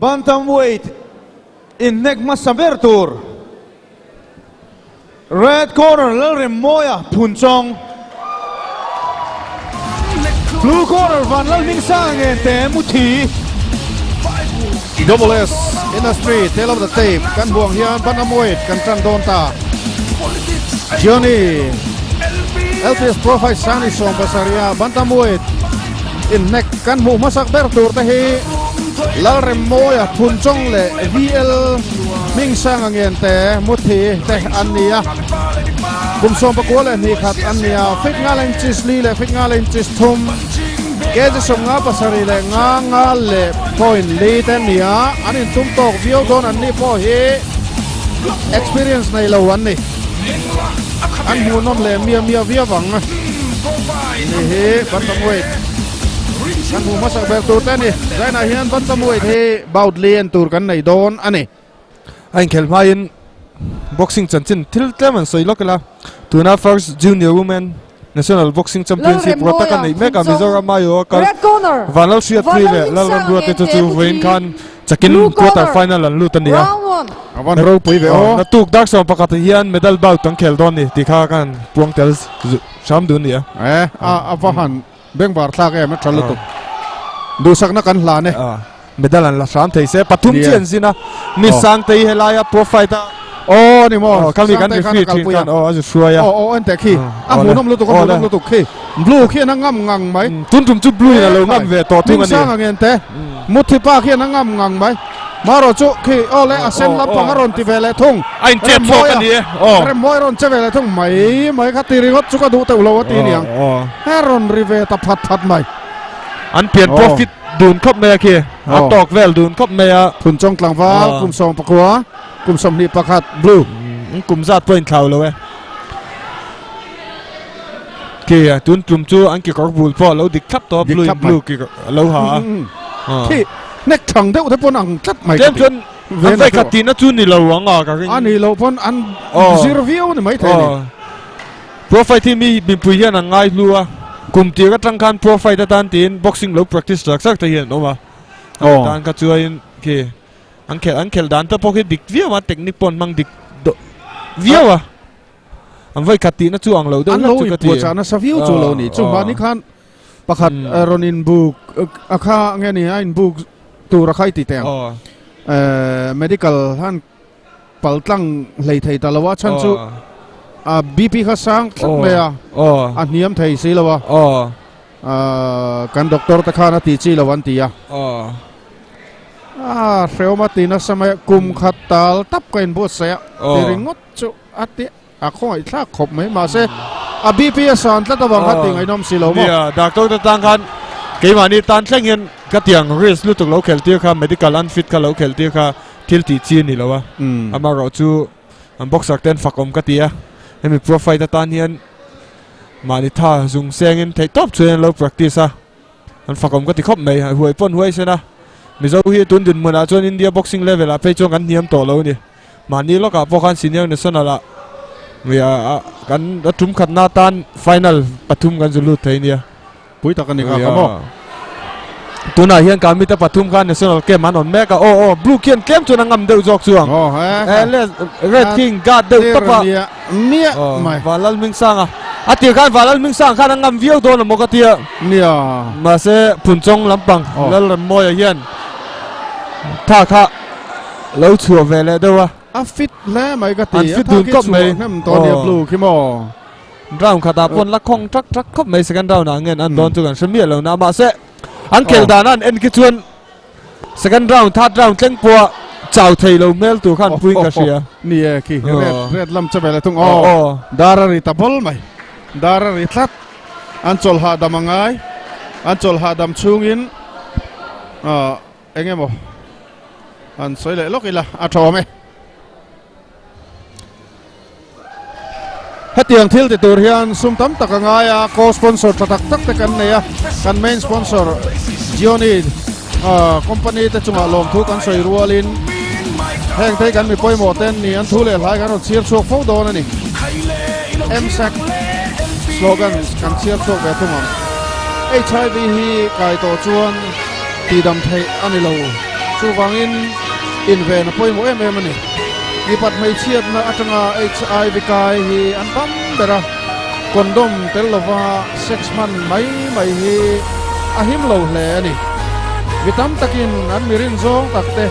Bantamweight in neck masabertur. Red corner Lalremmawia Punchong. Blue corner Hmingsanga Ngente Muthi. Double S in the street, tail of the tape. Kan buang hian Bantamweight kan tran don ta. Johnny LPS Profile Sani Song Basaria Bantamweight in neck kan mu masak bertur tehi Lalremmawia Punchong le VL Hmingsanga Ngente Muthi teh ania kumsong pakuala ni khat ania fit ngalen chis li le fit ngalen chis thum ke je som nga pasari le nga le point li ten nia anin tum tok view don an ni po hi experience nei lo wan ni an mu nom le mia via wang ni he Bantamweight kan mu masak bertur ten ni zaina hian Bantamweight he baut lien tur kan nei don ani anh khel main boxing chanchin thil tleman soilokala tuna first junior women national boxing championship rota nei meka mizoram mayo ka vanal shia trile Lalremmawia te chu vein khan chakin quarter final an lutania awan ro pui ve o na tuk dak som pakat hian medal bout tang khel don ni tikha kan puang tel sham dun nia awahan bengbar thak em thalutuk du sakna kan hla ne medal an la sham thei se pathum chen sina ni sang tei helaya profile ta ni mo kami kan defeat kan azu shuaya ante khi amunom lutuk khi blue khi na ngam ngang mai tun chu blue na lo ngam ve to tu ngani sang Ngente muthi pa khi na ngam ngang mai maro chu khi ole asen la pangaron ti vele thung ain che thok ani Lalremmawia ron che vele thung mai khatiri got chu ka du te lo ti niang heron rive ta phat mai an pian profit dun khop me khi tok vel dun khop me Punchong tlangwa kumsong pakwa kumsom ni pakhat blue kumzat point thau lo kia tun tum chu an ki kor bul po lo dik khap to blue ki lo ha khi nek thang de uthe pon ang chat mai jem chon an vai khatin na chu ni lo anga ka ani lo pon an zero view ni mai thai profile thi mi bim pui hian an ngai lua kum ti ka tang khan profile ta tan tin boxing lo practice sak ta hian oma tan ka chuain ki an khel dan ta pocket dik view ma technique pon mang dik view an vai khati na chu ang lo an lo ka ti cha na sa view chu lo ni chu ma ni khan pakhat ronin buk akha nge ni in buk tu ra khai ti teng medical han paltlang lei thei talawa chan chu BP kha sang thak me a niam thei si lawa kan doctor ta khana ti chi lawan ti ya Rheuma tina samay kum khatal tap kain bo saya tiringot chu ati ako ai thla khop mai ma se BP asan tla tawang hating ai nom silo mo doctor ta tang khan ke mani tan thleng hian ka tiang risk lu tuk lo khel tir kha medical unfit ka lo khel tir kha thil ti chi ni lowa ama ro chu am boxer ten fakom ka tia hemi profile ta tan hian mani tha zung sengin thei top chuan lo practice an fakom ka ti khop mai huai pon huai sena mizo hi tun din mona chuan India boxing level a pe chuan kan niam to lo ni mani lo ka pokhan senior national a mia kan tum khat na tan final pathum kan zulu thei nia pui ta kan ni ka mo tuna hian kami ta pathum khan national ke man on meka blue kian kem chu na ngam deu jok chuang red king god deu tapa nia mai valal Hmingsanga atir khan valal Hmingsanga khan ngam view don mo ka tia nia ma se Punchong lampang Lalremmawia hian tha kha lo chua vele dewa fit le mai ka ti fit dun kop mai nam to nia blue ki mo round khata pon la khong trak khop mai second round angen an don chu kan semia lo na ma se an khel danan en ki chuan second round third round tleng pua chau thei lo mel tu khan puing ka sia nia ki red lam cha vele tung darari tabol mai darari thlat an chol ha damangai an chol ha dam chungin engemo an soile lokila athome hetiang thil ti tur hian sum tam takangaya co sponsor tatak tak kan neya kan main sponsor Johnny company te chunga lom thu kan soi rualin heng thei kan mi poimo ten ni an thu le lai kan chiar chok fo don ani MSAC slogan kan chiar chok ve thumam HIV hi kai to chuan ti dam thei ani lo chu wangin in ve na poi mo em em ani ni pat mai chiat na atanga HIV kai hi an tam bera kondom telova 6 man mai hi ahim lo hle ani vitam takin an mirin zong takte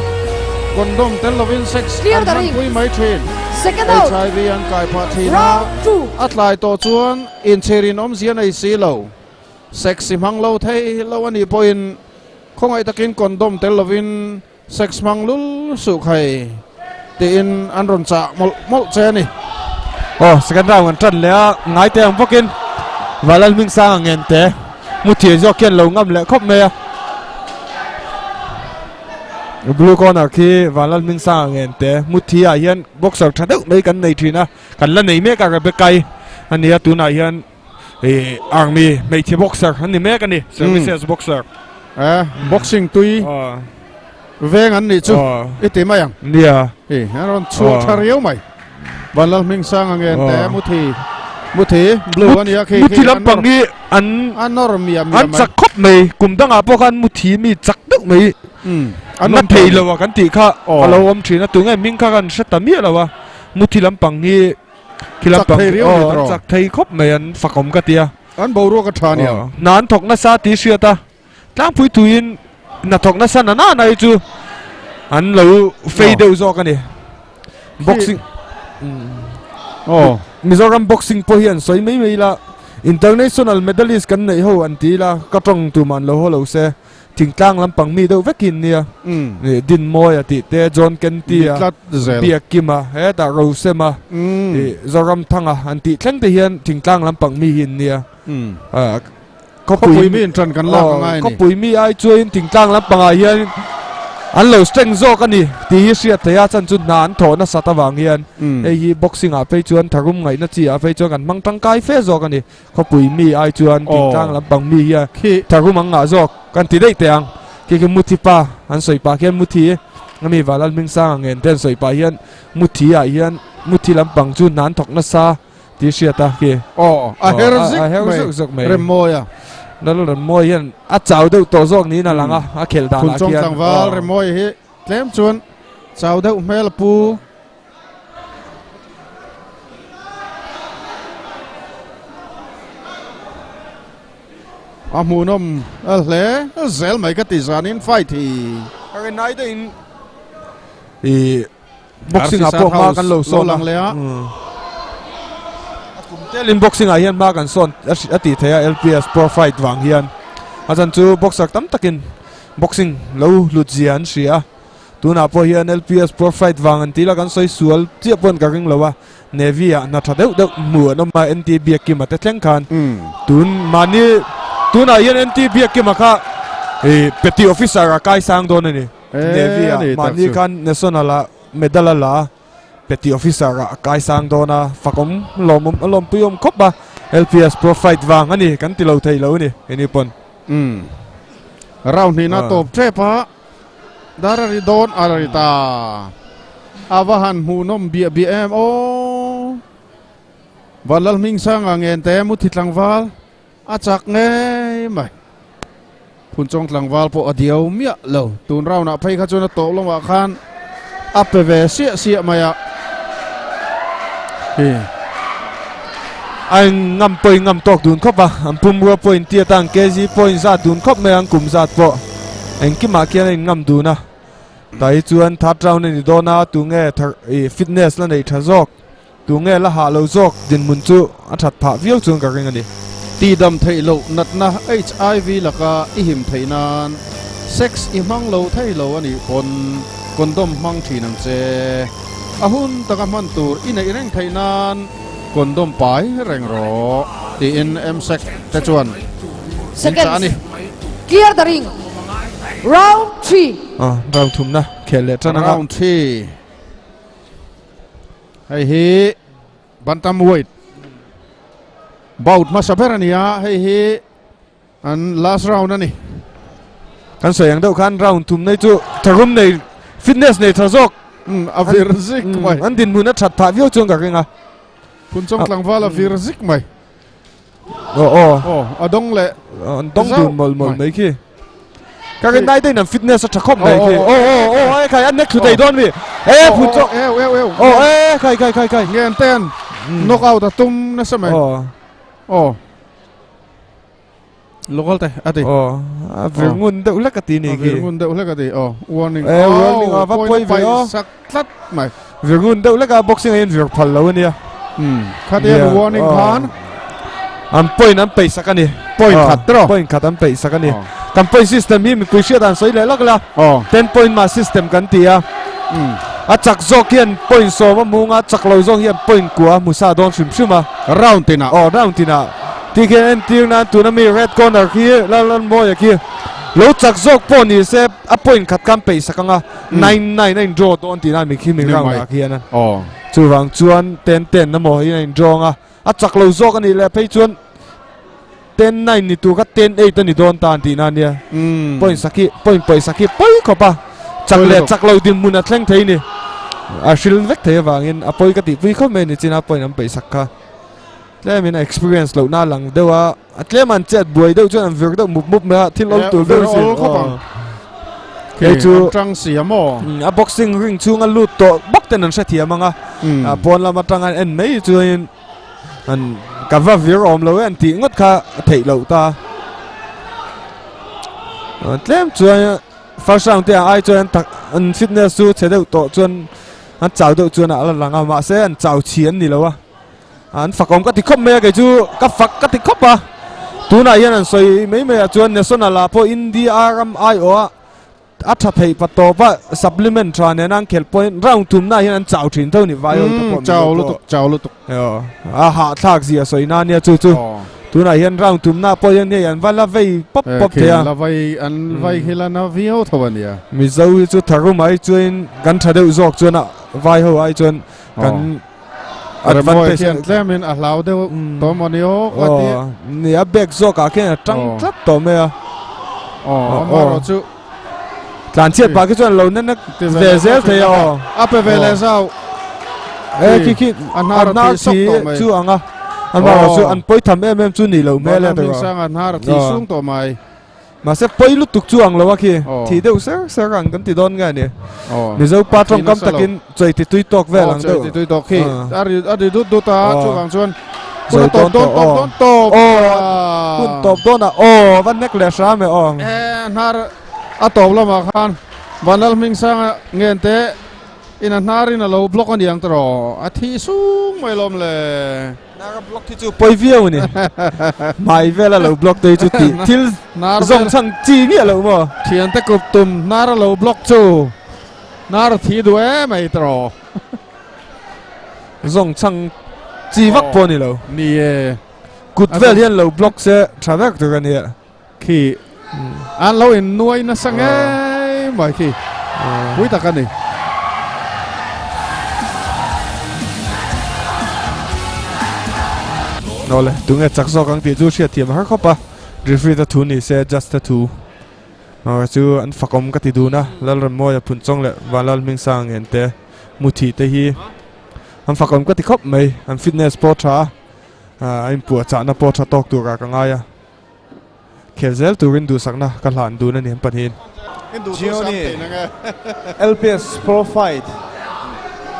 kondom telovin 6 an man pui mai thin Second out. HIV an kai pha thina Round 2. atlai to chuan in cherin om zian ai si lo sexy mang lo thei lo ani poin khongai takin kondom telovin sex mang lul su khai tin an ron cha mol che ni second round an tran le ngai te ang pokin và Hmingsanga Ngente một thiệt do kiên lâu ngâm lệ khóc mê blue corner khi và Hmingsanga Ngente một thiệt hian boxer thật đâu mấy cái này thì na cái lần này mấy cái cái cây anh ấy tu này hian army mấy thiệt boxer anh ấy mấy cái này services boxer boxing tui veng an ni chu iti mai ang nia an ron chu thariu mai và Hmingsanga Ngente một thi blue anh ấy khi thi lắm bằng đi anh chắc khóc mày cùng đang ápกันmột thi mi chắc được mày anh nó thấy làว่ากันตีข้าเราอมทีนะตัวไงมิงข้ากันสัตว์มีอะไรวะมุทีลำปังนี่ที่ลำปังจากไทยครบไม่อันฝักอมกันตีอ่ะอันบรัวกันทานเนี่ยนานถกนัสซาตีเสียตาตั้งพูดตุยนนัดถกนัสซาหน้าไหนจูอันเราเฟย์เดียวจอกันนี่บ็อกซิ่งมิโซรัมบ็อกซิ่งพอเห็นสวยไม่ละ international medalist กันในหัวอันตีละก็ตรงตัวมันเราหัวเราเสทิ้งกลางลำปังมีดูเวกินเนี่ยดินมอยติเตจอนเคนตีอ่ะเปียกิมาเฮตาโรเซมาจอรัมทังอ่ะอันตีแข่งตีเฮียนทิ้งกลางลำปังมีหินเนี่ยก็ปุยมีจันกันล่างง่ายนี่ก็ปุยมีไอช่วยทิ้งกลางลำปังเฮียนอันเราสเต็งโซกันนี่ตีเสียเทียจันจุดนานถอนัสตะวังเฮียนไอ้บ็อกซิ่งอ่ะไปชวนทารุมไงนัดจีอ่ะไปชวนกันมังตั้งกายเฟซโซกันนี่ก็ปุยมีไอชวนทิ้งกลางลำปังมีเฮียทารุมังอ่ะโซกันตีได้แต่ยังคือมุทิปาอันสวยปาเฮียนมุทีงั้นมีว่าHmingsanga Ngenteสวยปาเฮียนมุทีอ่ะเฮียนมุทีลำปังจุดนานถกนัสซาตีเสียตาคือa herzik me Lalremmawia Lalremmawia hian a chau deuh tawh zawk niin a lang a khel dan a khian Lalremmawia hi tlem chuan chau deuh hmel pu a hmunom a hle a zel mai ka ti zanin fight hi ari nai de in boxing a po ma kan lo so lang le a telin boxing a hian ma kan son ati theia LPS pro fight wang hian ajan chu boxer tam takin boxing lo lujian sia tuna po hian LPS pro fight wang an tila kan soi sual chia pon ka ring lowa nevia na thadeu deuh mu no ma NTB ki ma te thleng khan tun mani tuna hian NTB ki ma kha petty officer a kai sang don ni nevia mani kan national medal la petty officer a kai sang dona fakom lawmawm puyom khop ba LPS pro fight wang ani kan tilo thei lo ni eni pon round ni na top trepa darari don arita avahan hunom BM o valal Hmingsanga Ngente muthi tlangwal achak nge mai phunchong tlangwal po adiau mia lo tun round na phei kha chona to longwa khan apve sia maya anh ngam poi ngam tok dun khop ba am pum ro point tia tang kg point za dun khop me ang kum zat po anh ki ma kian anh ngam du na tai chuan that round ni dona tu nge fitness la nei thazok tu nge la ha lo zok din mun chu a that pha viau chung ka ring ani ti dam thei lo nat na HIV laka i him theinan sex i mang lo thei lo ani kondom mang thinang che ahun taka man tur inai reng thainan kondom pai reng ro ti in msec te chuan Seconds. Clear the ring. Round 3. round thum na khele chana round 3 hei hi bantam weight bout masaberania hei hi an last round ani kan soyang deuh khan round thum nei chu tharum nei fitness nei thazok avirzik mai an din mun a that pha viau chung ka ringa phunchong tlangwal avirzik mai adong le dong dun mol mai khi cái này đây là fitness chắc không này kì cái anh neck to day don mi phun chong cái Ngente knockout tum na sa mai local te ati virngun deuh lek ati ni ki virngun deuh lek ati warning warning va poi ve sak tlat mai virngun deuh lek boxing in vir phal lo ni khatian warning khan point an pei sakani point khat tro point khat an pei sakani kan point system hi mi kuisia dan soi le lak la 10 point ma system kan tia a chak zok hian point so ma munga chak lo zok hian point kwa musa don shim shima round tina round tina TKN tiếng na tu na mi red corner kia Lalremmawia kia lo chak zok po ni se a point khat kam pe sakanga 9 draw don ti na mi khi mi round la kia na chu wang chuan 10 na mo hi draw nga a chak lo zok ani le pe chuan 10-9 ni tu ka 10-8 ni don tan ti na nia point saki point khopa chak le chak lo dim mun a thleng thei ni a shil vek the wangin a poi ka ti pui kho me ni china point am pe sakka le min experience lo na lang dewa atle man chat buai deuh chuan an vir deuh mup me thil ol tur deuh sin ke chu tang siamo a boxing ring chunga lut to bok ten an sa thiamanga a pon lama tangan en mei chuin an kava vir om lo an ti ngot kha thei lo ta tlem chuan first round te ai chuan tak an fitness su che deuh to chuan an chau deuh chuan a langa ma se an chau chian ni lo an fakom ka ti khop me cái chu ka fak ka ti khop à tu na hian an soi mấy me chuan national la po india ram ai o a tha thei pato pa supplement tran an khel point round tum na hian an chau thin tho ni vai chau lu tuk a ha thak zia soi na nia chu tu na hian round tum na po hian ni an vala vei pop thea la vai an vai hila na vio thawania mi zo chu tharu mai chuan kan tha deuh zok chuan a vai ho ai chuan kan advantage tlemin a hlau deuh to monio ni a back zok a ken tang tlat to me a maro chu tlan chiat ba cái chuan lo nan ve zel the a pe ve le zau ki an har ti chu anga an maro chu an poi tham em chu ni lo me le to sang an har ti sung to mai mà sẽ poi lu tuk chuang lo wa ki thì deuh ser rang kan ti don nga ni mi zo pa trong kam takin choi ti tui tok ve lang deuh ti tui tok khi ari du ta chuang chuan rồi ton kun top don a van nek le sha me nar a top la ma khan vanal Hmingsanga Ngente in an narin a low block an yang tro a thi sung mai lom le nara block ti chu poi viau ni mai vela lo block te chu ti til zong chang chi ni lo mo thian te kup tum nara low block chu nar thi du mai tro zong chang chi vak po ni lo ni kut vel hian lo block se thavek tu kan ni khi an lo in nuai na sang mai khi pui ta kan ni no le tu nge chak zo kang ti chu sia thiam har khopa referee ta thu ni se just a two chu an fakom ka ti du na Lalremmawia phun chong le walal Hmingsanga Ngente muthi te hi an fakom ka ti khop mai an fitness po tha in pu cha na po tha tok tu ka nga ya khelzel turin du sakna ka hlan du na ni panin Gioni LPS Pro Fight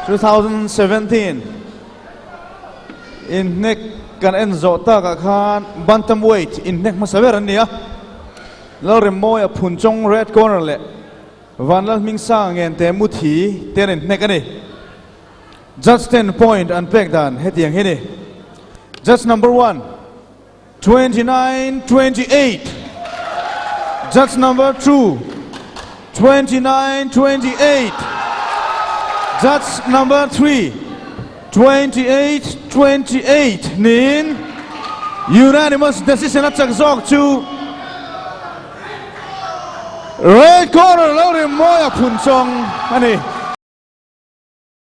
2017 in neck kan en zota ka khan bantam weight in neck masaver ania Lalremmawia phun chong red corner le Lalremmawia Hmingsanga Ngente muthi ten neck ani just 10 point and pek dan hetiang hini just number 1 29-28 just number 2 29-28 just number 3 28-28 nin unanimous decision at Chakzok to red corner Lalremmawia phun chong ani